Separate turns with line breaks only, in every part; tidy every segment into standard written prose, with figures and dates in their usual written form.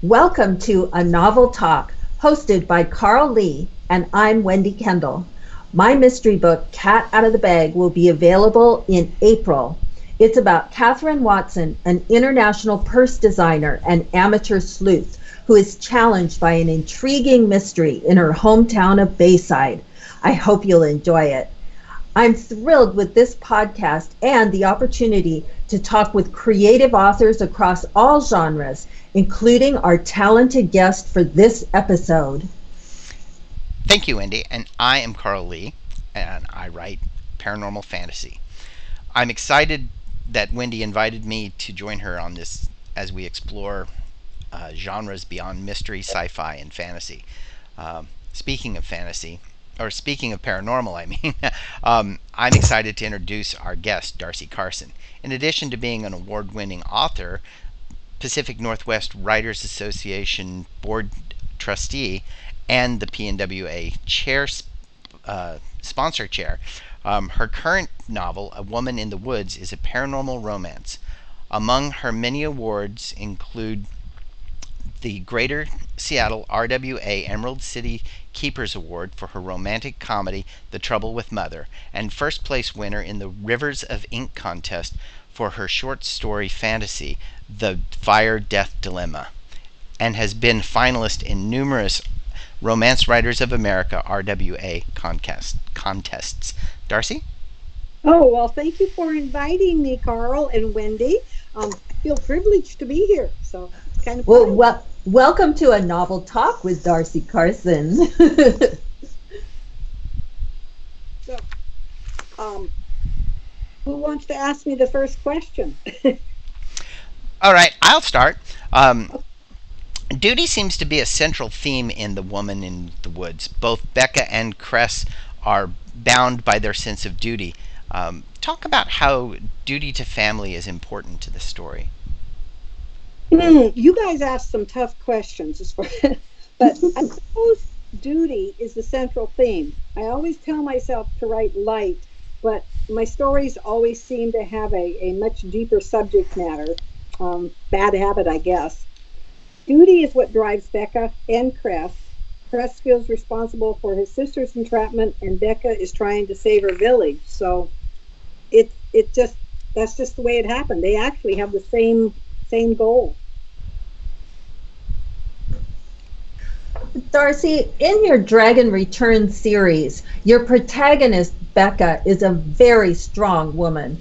Welcome to A Novel Talk, hosted by Carl Lee, and I'm Wendy Kendall. My mystery book, Cat Out of the Bag, will be available in April. It's about Catherine Watson, an international purse designer and amateur sleuth who is challenged by an intriguing mystery in her hometown of Bayside. I hope you'll enjoy it. I'm thrilled with this podcast and the opportunity to talk with creative authors across all genres, including our talented guest for this episode.
Thank you, Wendy. And I am Carl Lee, and I write paranormal fantasy. I'm excited that Wendy invited me to join her on this as we explore genres beyond mystery, sci-fi, and fantasy. Speaking of fantasy, or speaking of paranormal, I mean, I'm excited to introduce our guest, Darcy Carson. In addition to being an award-winning author, Pacific Northwest Writers Association board trustee, and the PNWA sponsor chair, her current novel, A Woman in the Woods, is a paranormal romance. Among her many awards include the Greater Seattle RWA Emerald City Keepers Award for her romantic comedy, The Trouble with Mother, and first place winner in the Rivers of Ink contest for her short story fantasy, The Fire Death Dilemma, and has been finalist in numerous Romance Writers of America RWA contests. Darcy?
Oh, well, thank you for inviting me, Carl and Wendy. I feel privileged to be here, so it's kind of fun.
Welcome to A Novel Talk with Darcy Carson.
So, who wants to ask me the first question?
All right, I'll start. Duty seems to be a central theme in The Woman in the Woods. Both Becca and Cress are bound by their sense of duty. Talk about how duty to family is important to the story.
You guys asked some tough questions, but I suppose duty is the central theme. I always tell myself to write light, but my stories always seem to have a much deeper subject matter. Bad habit, I guess. Duty is what drives Becca and Cress. Cress feels responsible for his sister's entrapment, and Becca is trying to save her village. So that's just the way it happened. They actually have the same goal.
Darcy, in your Dragon Return series, your protagonist, Becca, is a very strong woman.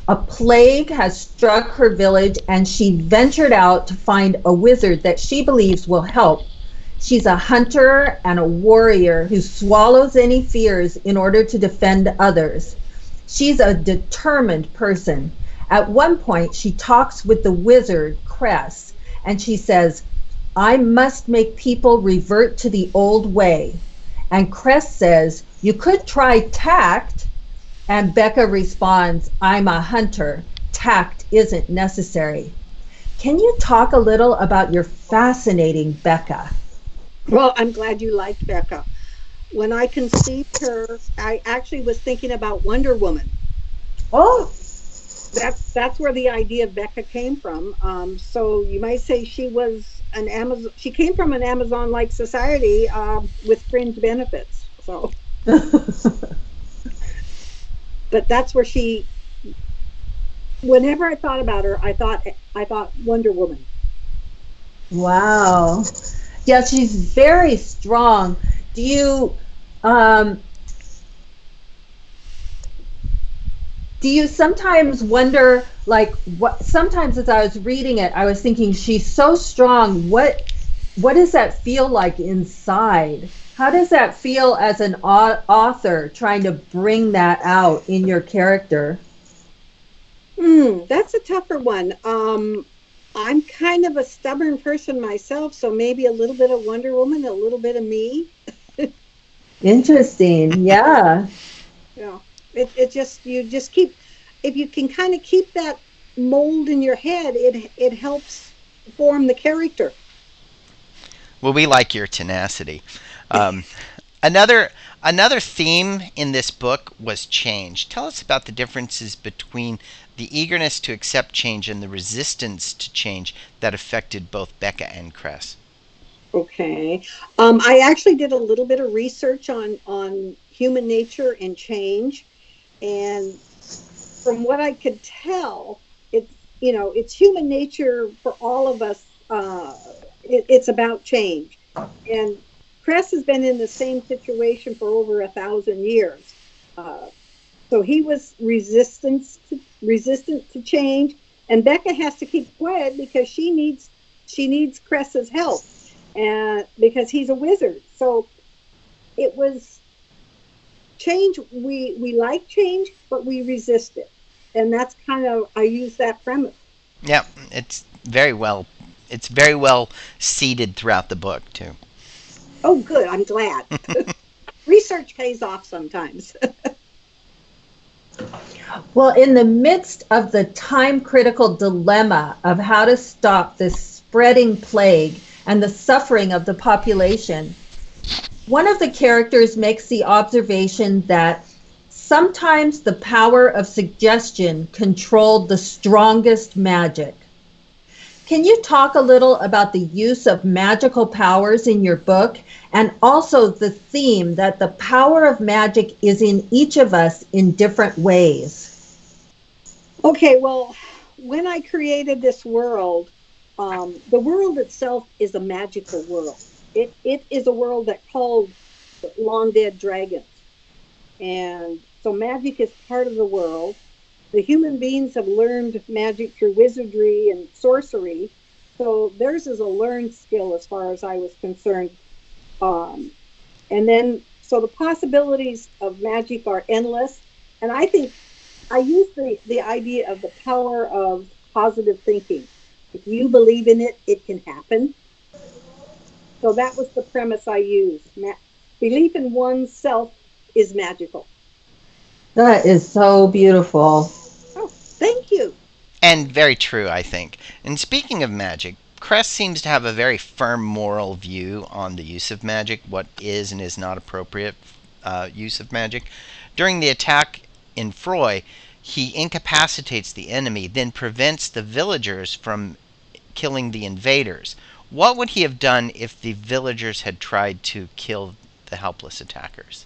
A plague has struck her village, and she ventured out to find a wizard that she believes will help. She's a hunter and a warrior who swallows any fears in order to defend others. She's a determined person. At one point, she talks with the wizard, Cress, and she says, "I must make people revert to the old way." And Cress says, "You could try tact." And Becca responds, "I'm a hunter. Tact isn't necessary." Can you talk a little about your fascinating Becca?
Well, I'm glad you liked Becca. When I conceived her, I actually was thinking about Wonder Woman.
Oh,
That's where the idea of Becca came from. So you might say she was an Amazon. She came from an Amazon-like society with fringe benefits. So, but that's where she. Whenever I thought about her, I thought Wonder Woman.
wow. Yeah, she's very strong. Do you sometimes wonder, like, what? Sometimes as I was reading it, I was thinking, she's so strong. What does that feel like inside? How does that feel as an author trying to bring that out in your character?
That's a tougher one. I'm kind of a stubborn person myself, so maybe a little bit of Wonder Woman, a little bit of me.
Interesting. Yeah.
Yeah. You just keep, if you can kind of keep that mold in your head, it helps form the character.
Well, we like your tenacity. Another theme in this book was change. Tell us about the differences between the eagerness to accept change and the resistance to change that affected both Becca and Cress.
Okay. I actually did a little bit of research on human nature and change, and from what I could tell, it's human nature for all of us. It's about change, and Cress has been in the same situation for over 1,000 years. Uh, so he was resistant to change, and Becca has to keep quiet because she needs Cress's help, and because he's a wizard. So it was change. We like change, but we resist it, and that's kind of I use that premise.
Yeah, it's very well seated throughout the book too.
Oh, good. I'm glad. Research pays off sometimes.
Well, in the midst of the time critical dilemma of how to stop this spreading plague and the suffering of the population, one of the characters makes the observation that sometimes the power of suggestion controlled the strongest magic. Can you talk a little about the use of magical powers in your book and also the theme that the power of magic is in each of us in different ways?
Okay, well, when I created this world, the world itself is a magical world. It is a world that called long dead dragons. And so magic is part of the world. The human beings have learned magic through wizardry and sorcery. So theirs is a learned skill as far as I was concerned. Um, and then, so the possibilities of magic are endless. And I think I use the idea of the power of positive thinking. If you believe in it, it can happen. So that was the premise I used. Belief in oneself is magical.
That is so beautiful.
Oh, thank you.
And very true, I think. And speaking of magic, Cress seems to have a very firm moral view on the use of magic, what is and is not appropriate use of magic. During the attack in Froy, he incapacitates the enemy, then prevents the villagers from killing the invaders. What would he have done if the villagers had tried to kill the helpless attackers?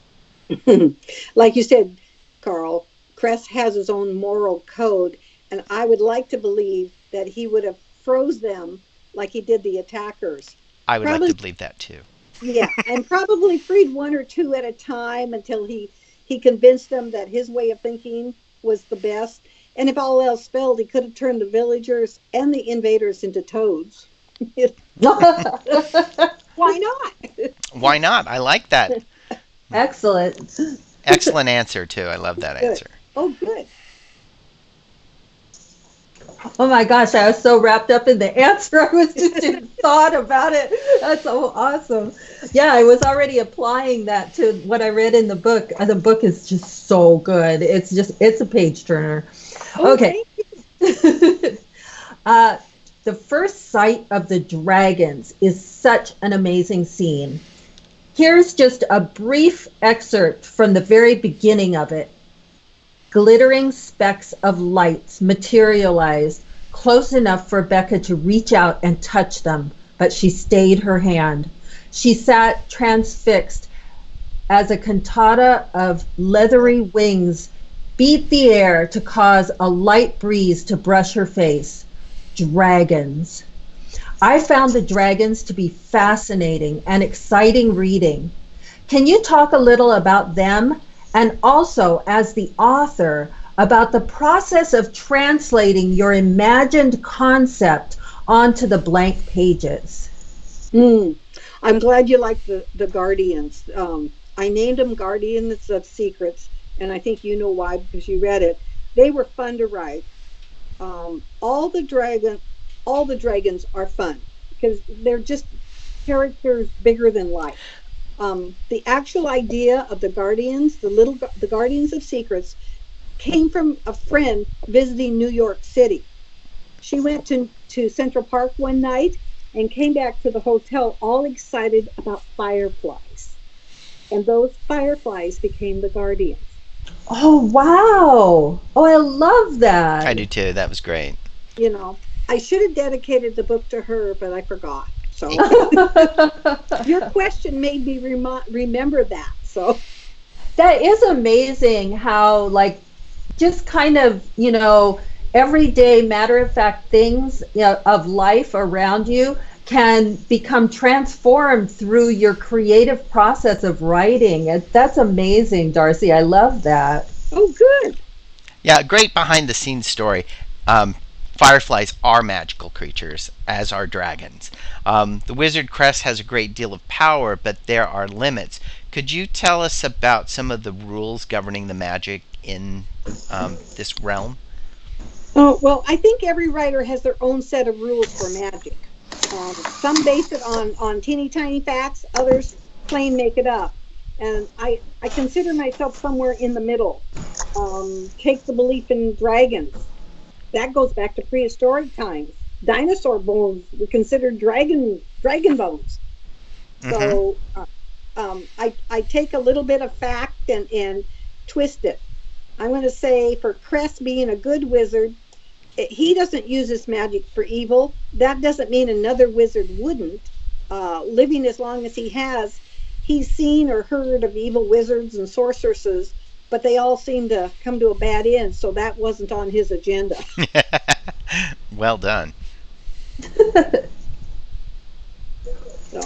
Like you said, Carl, Cress has his own moral code, and I would like to believe that he would have froze them like he did the attackers.
I would
Probably,
like to believe that too.
yeah, and probably freed one or two at a time until he convinced them that his way of thinking was the best. And if all else failed, he could have turned the villagers and the invaders into toads. Why not?
Why not? I like that.
Excellent.
Excellent answer, too. I love that
Good.
answer.
Oh, good.
Oh my gosh, I was so wrapped up in the answer. I was just in thought about it. That's so awesome. Yeah, I was already applying that to what I read in the book. The book is just so good. It's a page turner.
Oh,
Okay. The first sight of the dragons is such an amazing scene. Here's just a brief excerpt from the very beginning of it. Glittering specks of lights materialized close enough for Becca to reach out and touch them, but she stayed her hand. She sat transfixed as a cantata of leathery wings beat the air to cause a light breeze to brush her face. Dragons. I found the dragons to be fascinating and exciting reading. Can you talk a little about them and also, as the author, about the process of translating your imagined concept onto the blank pages?
I'm glad you like the Guardians. I named them Guardians of Secrets, and I think you know why because you read it. They were fun to write. All the dragons are fun because they're just characters bigger than life. The actual idea of the Guardians, the Guardians of Secrets, came from a friend visiting New York City. She went to Central Park one night and came back to the hotel all excited about fireflies. And those fireflies became the Guardians.
Oh, wow. Oh, I love
I
that.
do too. That was great.
You know, I should have dedicated the book to her, but I forgot.
It,
So your question made me remember that. So
That is amazing how, like, just kind of, everyday matter of fact things, of life around you can become transformed through your creative process of writing. That's amazing, Darcy. I love that.
oh, good.
yeah, great behind the scenes story. Um, Fireflies are magical creatures, as are dragons. The wizard crest has a great deal of power, but there are limits. Could you tell us about some of the rules governing the magic in this realm?
Oh, well, I think every writer has their own set of rules for magic. Some base it on teeny tiny facts, others plain make it up. And I consider myself somewhere in the middle. Take the belief in dragons. That goes back to prehistoric times. Dinosaur bones were considered dragon bones.
Mm-hmm.
So I take a little bit of fact and twist it. I'm going to say for Crest being a good wizard, he doesn't use his magic for evil. That doesn't mean another wizard wouldn't. Living as long as he has, he's seen or heard of evil wizards and sorceresses, but they all seem to come to a bad end, so that wasn't on his agenda.
Well done.
So,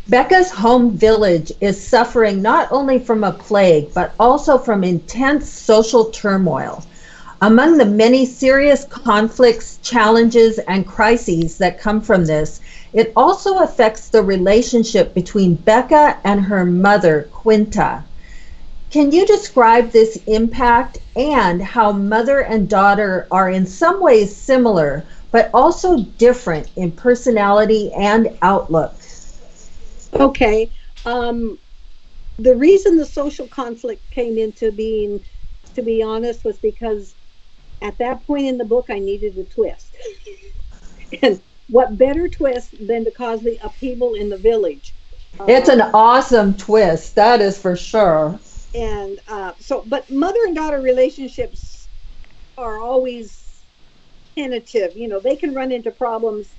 Becca's home village is suffering not only from a plague, but also from intense social turmoil. Among the many serious conflicts, challenges, and crises that come from this, it also affects the relationship between Becca and her mother, Quinta. Can you describe this impact and how mother and daughter are in some ways similar, but also different in personality and outlook?
okay. Um, the reason the social conflict came into being, to be honest, was because at that point in the book, I needed a twist. And what better twist than to cause the upheaval in the village?
It's an
Um,
awesome twist, that is for sure.
and so, but mother and daughter relationships are always tentative. You know, they can run into problems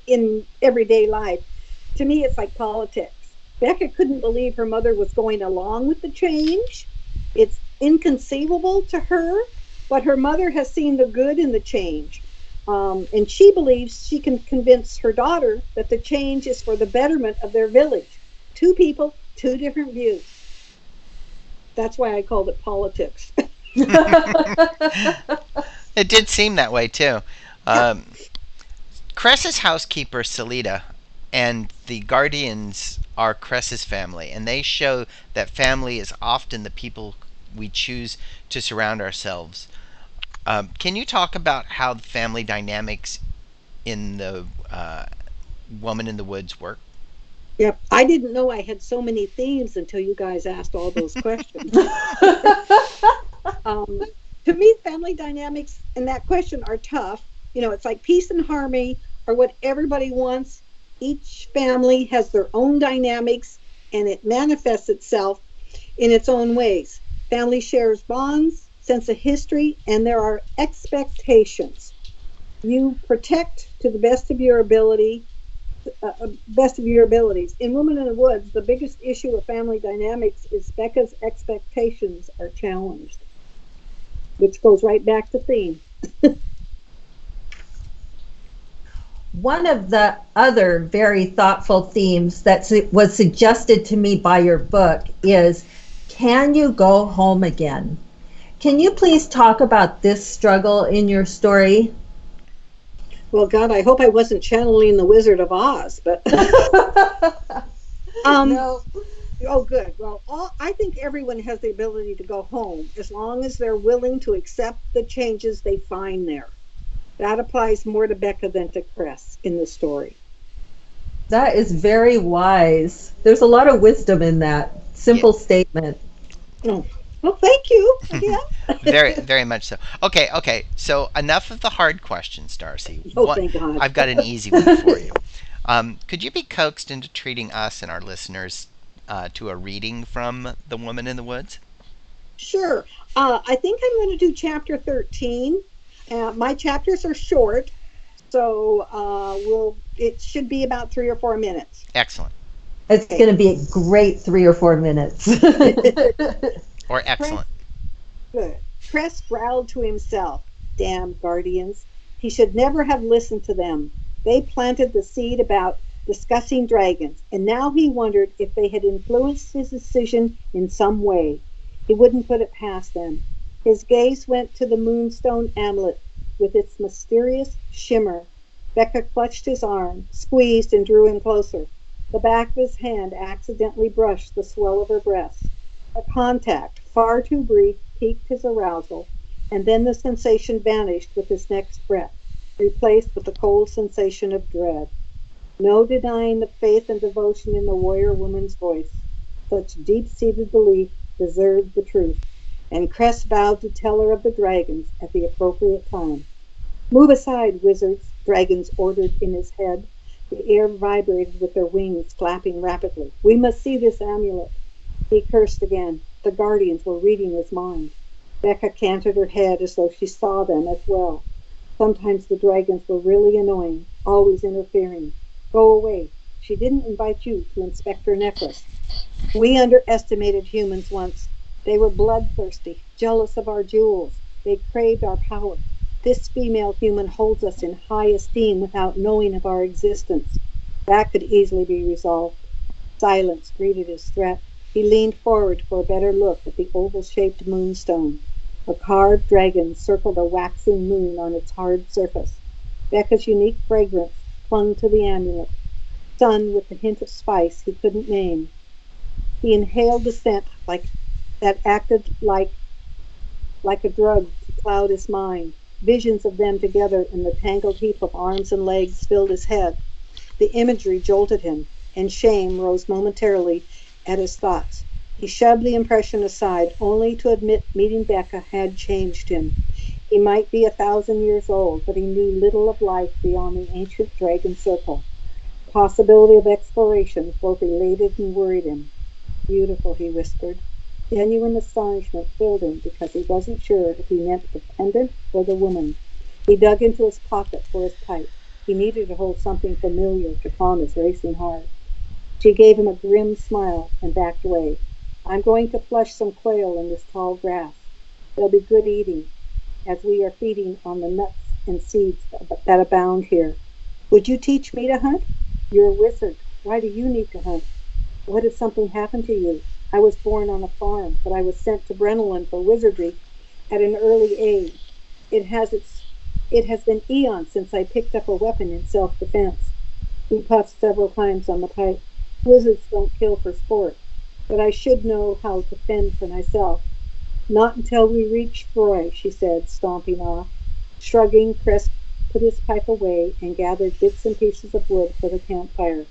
in everyday life. To me, it's like politics. Becca couldn't believe her mother was going along with the change. It's inconceivable to her, but her mother has seen the good in the change. And she believes she can convince her daughter that the change is for the betterment of their village. Two people, two different views. That's why I called it politics.
It did seem that way too.
Yep.
Um, Cress's housekeeper, Salida, and the guardians are Cress's family, and they show that family is often the people we choose to surround ourselves. Can you talk about how the family dynamics in the Woman in the Woods work?
Yep. I didn't know I had so many themes until you guys asked all those questions. Um, to me, family dynamics in that question are tough. You know, it's like peace and harmony are what everybody wants. Each family has their own dynamics and it manifests itself in its own ways. Family shares bonds, sense of history, and there are expectations. You protect to the best of your abilities. In Woman in the Woods, the biggest issue of family dynamics is Becca's expectations are challenged, which goes right back to theme.
One of the other very thoughtful themes that was suggested to me by your book is, can you go home again? Can you please talk about this struggle in your story?
Well, God, I hope I wasn't channeling the Wizard of Oz, but um,
No.
oh, good. Well, I think everyone has the ability to go home as long as they're willing to accept the changes they find there. That applies more to Becca than to Cress in the story.
That is very wise. There's a lot of wisdom in that
Yeah,
simple statement.
Oh, well, thank you again.
very, very much so. Okay, okay. So enough of the hard questions, Darcy.
Oh,
What
thank God.
I've got an easy one for you. Could you be coaxed into treating us and our listeners to a reading from The Woman in the Woods?
Sure. I think I'm going to do chapter 13. My chapters are short, so it should be about 3 or 4 minutes.
Excellent.
It's
Okay.
going to be a great 3 or 4 minutes.
Or
Crest,
excellent.
good. Crest growled to himself. Damn guardians. He should never have listened to them. They planted the seed about discussing dragons, and now he wondered if they had influenced his decision in some way. He wouldn't put it past them. His gaze went to the moonstone amulet with its mysterious shimmer. Becca clutched his arm, squeezed, and drew him closer. The back of his hand accidentally brushed the swell of her breast. A contact, far too brief, piqued his arousal, and then the sensation vanished with his next breath, replaced with the cold sensation of dread. No denying the faith and devotion in the warrior woman's voice. Such deep-seated belief deserved the truth, and Cress vowed to tell her of the dragons at the appropriate time. Move aside, wizards, dragons ordered in his head. The air vibrated with their wings flapping rapidly. We must see this amulet. He cursed again. The guardians were reading his mind. Becca canted her head as though she saw them as well. Sometimes the dragons were really annoying, always interfering. Go away. She didn't invite you to inspect her necklace. We underestimated humans once. They were bloodthirsty, jealous of our jewels. They craved our power. This female human holds us in high esteem without knowing of our existence. That could easily be resolved. Silence greeted his threat. He leaned forward for a better look at the oval-shaped moonstone. A carved dragon circled a waxing moon on its hard surface. Becca's unique fragrance clung to the amulet, sun with the hint of spice he couldn't name. He inhaled the scent that acted like a drug to cloud his mind. Visions of them together in the tangled heap of arms and legs filled his head. The imagery jolted him, and shame rose momentarily at his thoughts. He shoved the impression aside, only to admit meeting Becca had changed him. He might be 1,000 years old, but he knew little of life beyond the ancient dragon circle. The possibility of exploration both elated and worried him. Beautiful, he whispered. Genuine astonishment filled him because he wasn't sure if he meant the pendant or the woman. He dug into his pocket for his pipe. He needed to hold something familiar to calm his racing heart. She gave him a grim smile and backed away. I'm going to flush some quail in this tall grass. They'll be good eating, as we are feeding on the nuts and seeds that abound here. Would you teach me to hunt? You're a wizard. Why do you need to hunt? What if something happened to you? I was born on a farm, but I was sent to Brennelin for wizardry at an early age. It has its it has been eons since I picked up a weapon in self-defense. He puffed several times on the pipe. Wizards don't kill for sport, but I should know how to fend for myself. Not until we reach Troy, she said, stomping off. Shrugging, Crest put his pipe away and gathered bits and pieces of wood for the campfire.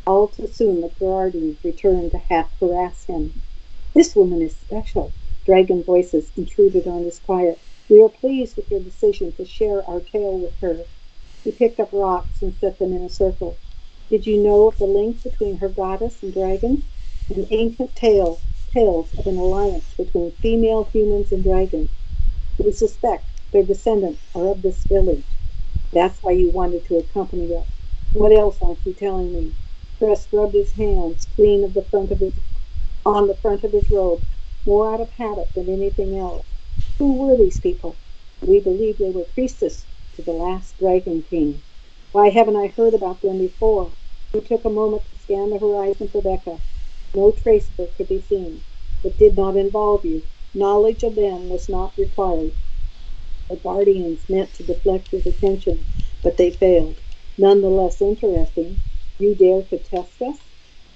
All too soon the guardians returned to half harass him. This woman is special. Dragon voices intruded on his quiet. We are pleased with your decision to share our tale with her. He picked up rocks and set them in a circle. Did you know of the link between her goddess and dragons? An ancient tales of an alliance between female humans and dragons. We suspect their descendants are of this village. That's why you wanted to accompany us. What else aren't you telling me? Crest rubbed his hands clean of the front of his on the front of his robe, more out of habit than anything else. Who were these people? We believed they were priestess to the last dragon king. Why haven't I heard about them before? He took a moment to scan the horizon for Becca. No trace of her could be seen. It did not involve you. Knowledge of them was not required. The guardians meant to deflect his attention, but they failed. None the less interesting. You dare to test us?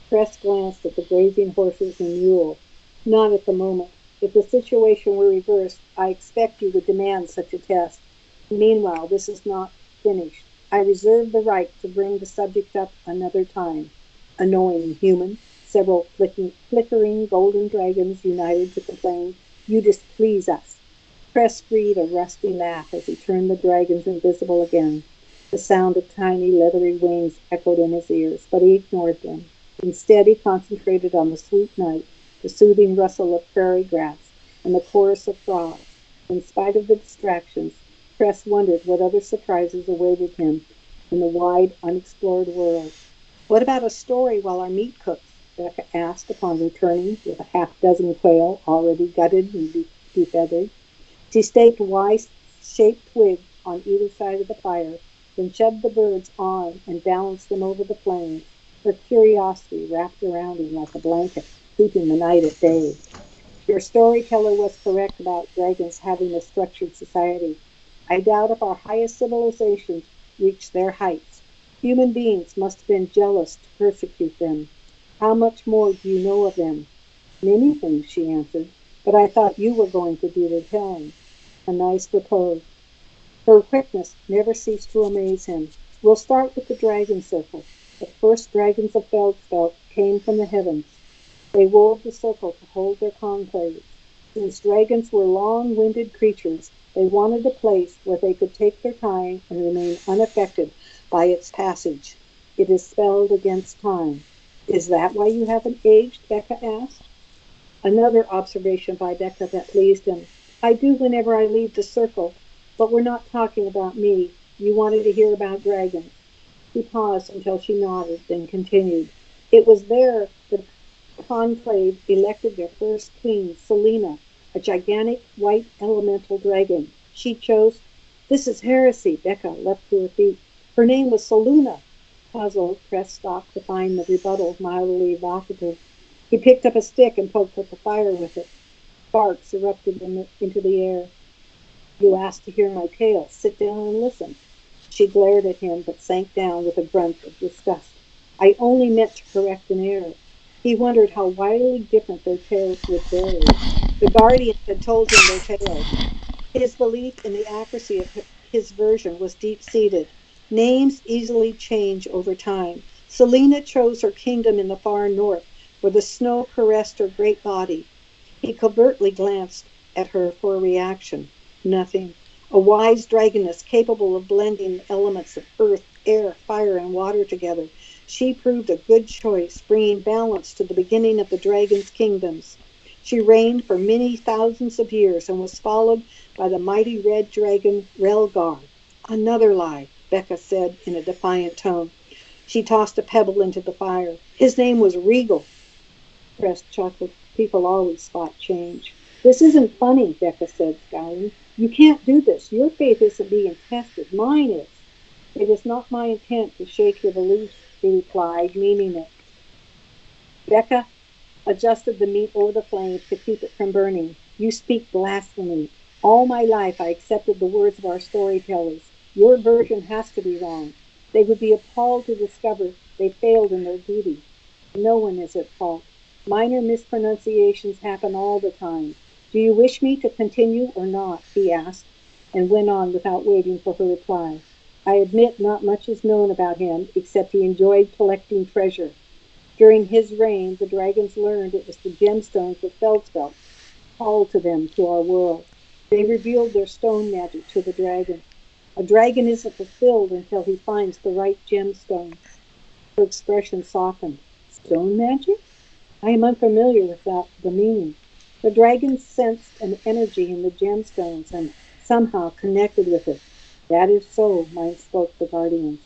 Crest glanced at the grazing horses and mule. Not at the moment. If the situation were reversed, I expect you would demand such a test. Meanwhile, this is not finished. I reserve the right to bring the subject up another time. Annoying human. Several flickering golden dragons united to complain. You displease us. Crest breathed a rusty laugh as he turned the dragons invisible again. The sound of tiny leathery wings echoed in his ears, but he ignored them. Instead, he concentrated on the sweet night, the soothing rustle of prairie grass, and the chorus of frogs. In spite of the distractions, Cress wondered what other surprises awaited him in the wide, unexplored world. "What about a story while our meat cooks?" Becca asked upon returning with a half-dozen quail already gutted and defeathered. She staked Y-shaped twigs on either side of the fire, then shoved the birds on and balanced them over the flames, her curiosity wrapped around him like a blanket, keeping the night at bay. "Your storyteller was correct about dragons having a structured society. I doubt if our highest civilizations reached their heights. Human beings must have been jealous to persecute them. How much more do you know of them?" "Many things," she answered, "but I thought you were going to do the telling." A nice repose. Her quickness never ceased to amaze him. "We'll start with the dragon circle. The first dragons of Feldspelt came from the heavens. They wove the circle to hold their conclaves. Since dragons were long-winded creatures, they wanted a place where they could take their time and remain unaffected by its passage. It is spelled against time." "Is that why you haven't aged?" Becca asked. Another observation by Becca that pleased him. "I do whenever I leave the circle, but we're not talking about me. You wanted to hear about dragons." He paused until she nodded, then continued. "It was there the conclave elected their first queen, Selena, a gigantic white elemental dragon. She chose—" "This is heresy!" Becca leapt to her feet. "Her name was Seluna." Puzzled, Cress stopped to find the rebuttal mildly evocative. He picked up a stick and poked at the fire with it. Sparks erupted into the air. "You asked to hear my tale. Sit down and listen." She glared at him, but sank down with a grunt of disgust. "I only meant to correct an error." He wondered how widely different their tales would vary. The Guardians had told him their tales. His belief in the accuracy of his version was deep-seated. Names easily change over time. Selena chose her kingdom in the far north, where the snow caressed her great body. He covertly glanced at her for a reaction. Nothing. A wise dragoness capable of blending the elements of earth, air, fire, and water together. She proved a good choice, bringing balance to the beginning of the dragon's kingdoms. She reigned for many thousands of years and was followed by the mighty red dragon Relgar. "Another lie," Becca said in a defiant tone. She tossed a pebble into the fire. "His name was Regal." Crest chuckled. People always spot change. "This isn't funny," Becca said, scowling. "You can't do this. Your faith isn't being tested. Mine is." "It is not my intent to shake your beliefs," he replied, meaning it. Becca adjusted the meat over the flames to keep it from burning. "You speak blasphemy. All my life I accepted the words of our storytellers. Your version has to be wrong. They would be appalled to discover they failed in their duty. No one is at fault. Minor mispronunciations happen all the time. Do you wish me to continue or not?" he asked, and went on without waiting for her reply. "I admit not much is known about him, except he enjoyed collecting treasure. During his reign, the dragons learned it was the gemstones of Feldspelt called to them to our world. They revealed their stone magic to the dragon. A dragon isn't fulfilled until he finds the right gemstone." Her expression softened. "Stone magic? I am unfamiliar with the meaning." "The dragons sensed an energy in the gemstones and somehow connected with it." "That is so," mine spoke the guardians.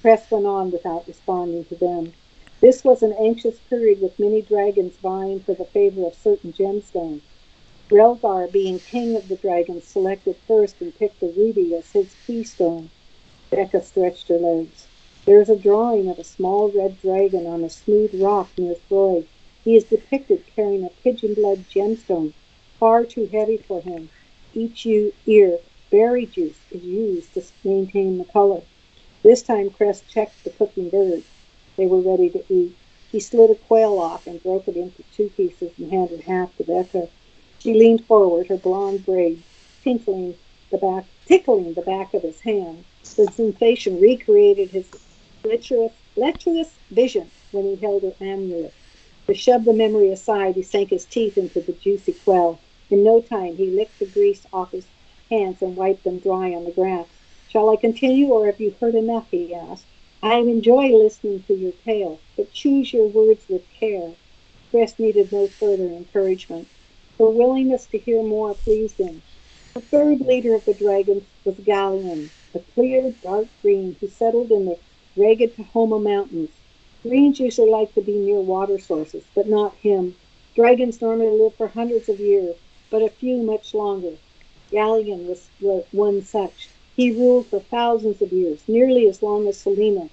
Cress went on without responding to them. "This was an anxious period with many dragons vying for the favor of certain gemstones. Relgar, being king of the dragons, selected first and picked the ruby as his keystone." Becca stretched her legs. "There is a drawing of a small red dragon on a smooth rock near Freud. He is depicted carrying a pigeon-blood gemstone, far too heavy for him. Each year, berry juice is used to maintain the color." This time Cress checked the cooking birds. They were ready to eat. He slid a quail off and broke it into two pieces and handed half to Becca. She leaned forward, her blonde braids tickling the back of his hand. The sensation recreated his lecherous vision when he held her amulet. To shove the memory aside, he sank his teeth into the juicy quail. In no time he licked the grease off his hands and wiped them dry on the grass. "Shall I continue, or have you heard enough?" he asked. "I enjoy listening to your tale, but choose your words with care." Cress needed no further encouragement. Her willingness to hear more pleased him. The third leader of the dragons was Galleon, a clear, dark green who settled in the ragged Tahoma Mountains. Greens usually like to be near water sources, but not him. Dragons normally live for hundreds of years, but a few much longer. Galleon was one such. He ruled for thousands of years, nearly as long as Selena.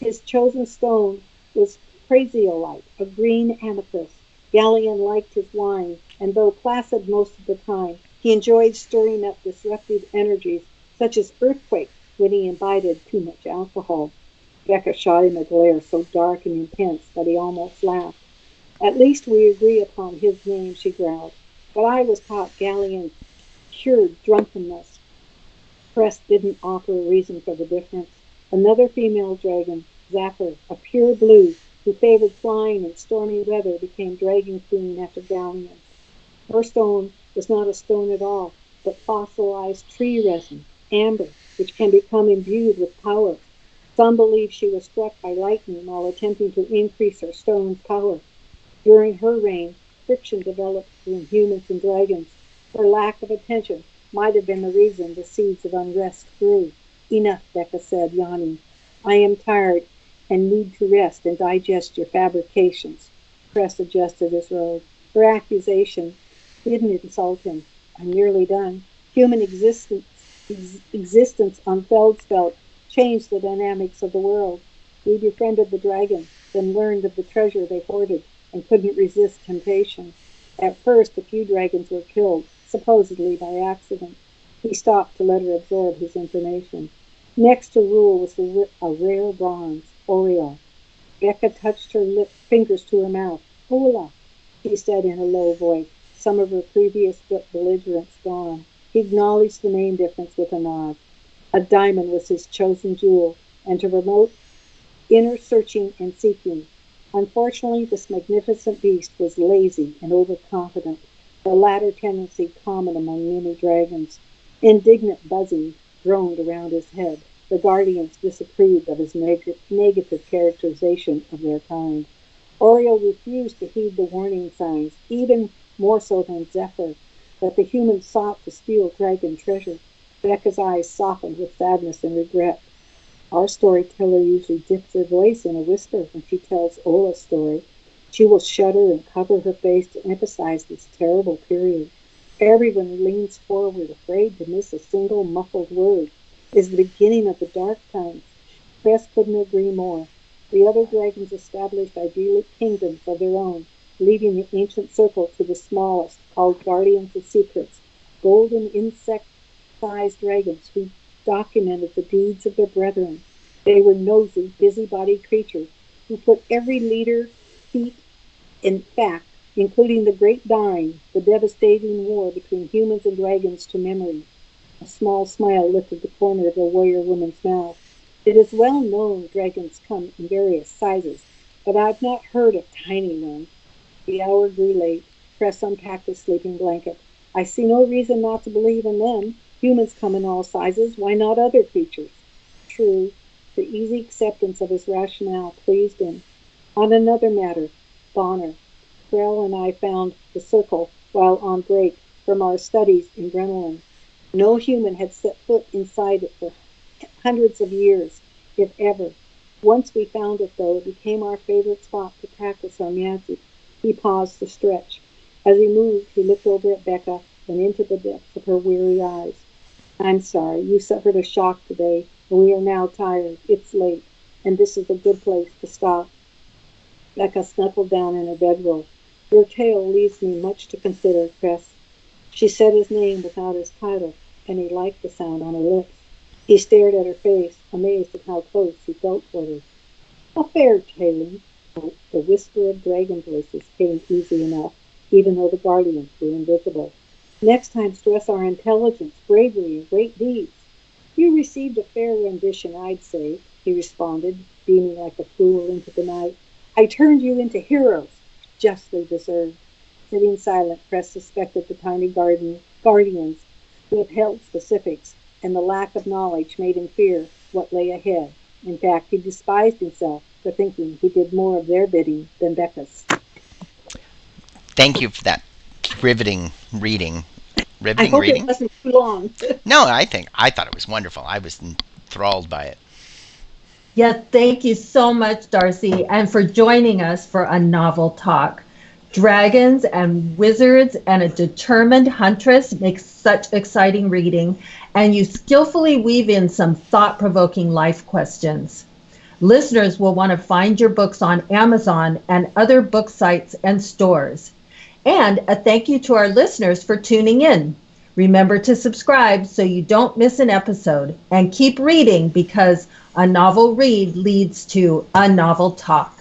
His chosen stone was chrysolite, a green amethyst. Galleon liked his wine, and though placid most of the time, he enjoyed stirring up disruptive energies, such as earthquakes, when he imbibed too much alcohol. Becca shot him a glare so dark and intense that he almost laughed. At least we agree upon his name, she growled. But I was taught Galleon cured drunkenness. Crest didn't offer a reason for the difference. Another female dragon, Zephyr, a pure blue, who favored flying in stormy weather, became dragon queen after Galleon. Her stone was not a stone at all, but fossilized tree resin, amber, which can become imbued with power. Some believe she was struck by lightning while attempting to increase her stone's power. During her reign, friction developed between humans and dragons. Her lack of attention might have been the reason the seeds of unrest grew. Enough, Becca said, yawning. I am tired and need to rest and digest your fabrications. Crest adjusted his robe. Her accusation didn't insult him. I'm nearly done. Human existence on Feldspelt changed the dynamics of the world. We befriended the dragon, then learned of the treasure they hoarded and couldn't resist temptation. At first, a few dragons were killed, supposedly by accident. He stopped to let her absorb his information. Next to rule was a rare bronze, Oriole. Becca touched her fingers to her mouth. Hola, he said in a low voice, some of her previous belligerence gone. He acknowledged the name difference with a nod. A diamond was his chosen jewel, and to promote inner searching and seeking. Unfortunately, this magnificent beast was lazy and overconfident, the latter tendency common among many dragons. Indignant buzzing droned around his head. The guardians disapproved of his negative characterization of their kind. Oriole refused to heed the warning signs, even more so than Zephyr, that the humans sought to steal dragon treasure. Becca's eyes softened with sadness and regret. Our storyteller usually dips her voice in a whisper when she tells Ola's story. She will shudder and cover her face to emphasize this terrible period. Everyone leans forward, afraid to miss a single muffled word. It is the beginning of the dark times. Crest couldn't agree more. The other dragons established idyllic kingdoms of their own, leaving the ancient circle to the smallest, called guardians of secrets, golden insect-sized dragons who documented the deeds of their brethren. They were nosy, busybody creatures who put every leader feat in fact, including the Great Dying, the devastating war between humans and dragons, to memory. A small smile lifted the corner of the warrior woman's mouth. It is well known dragons come in various sizes, but I've not heard of tiny ones. The hour grew late. Cress unpacked his sleeping blanket. I see no reason not to believe in them. Humans come in all sizes. Why not other creatures? True. The easy acceptance of his rationale pleased him. On another matter, Bonner. Krell and I found the circle while on break from our studies in Bremelin. No human had set foot inside it for hundreds of years, if ever. Once we found it, though, it became our favorite spot to practice our magic. He paused to stretch. As he moved, he looked over at Becca and into the depths of her weary eyes. I'm sorry, you suffered a shock today, and we are now tired. It's late, and this is a good place to stop. Becca snuggled down in her bedroll. Your tale leaves me much to consider, Cress. She said his name without his title, and he liked the sound on her lips. He stared at her face, amazed at how close he felt for her. A fair tale. The whisper of dragon voices came easy enough, even though the guardians were invisible. Next time stress our intelligence, bravery, and great deeds. You received a fair rendition, I'd say, he responded, beaming like a fool into the night. I turned you into heroes, justly deserved. Sitting silent, Cress suspected the tiny guardians withheld specifics, and the lack of knowledge made him fear what lay ahead. In fact, he despised himself for thinking he did more of their bidding than Becca's.
Thank you for that riveting reading.
I
Riveting
hope it
reading?
wasn't too long.
No, I thought it was wonderful. I was enthralled by it.
Yes, thank you so much, Darcy, and for joining us for a novel talk. Dragons and wizards and a determined huntress make such exciting reading, and you skillfully weave in some thought-provoking life questions. Listeners will want to find your books on Amazon and other book sites and stores. And a thank you to our listeners for tuning in. Remember to subscribe so you don't miss an episode, and keep reading because a novel read leads to a novel talk.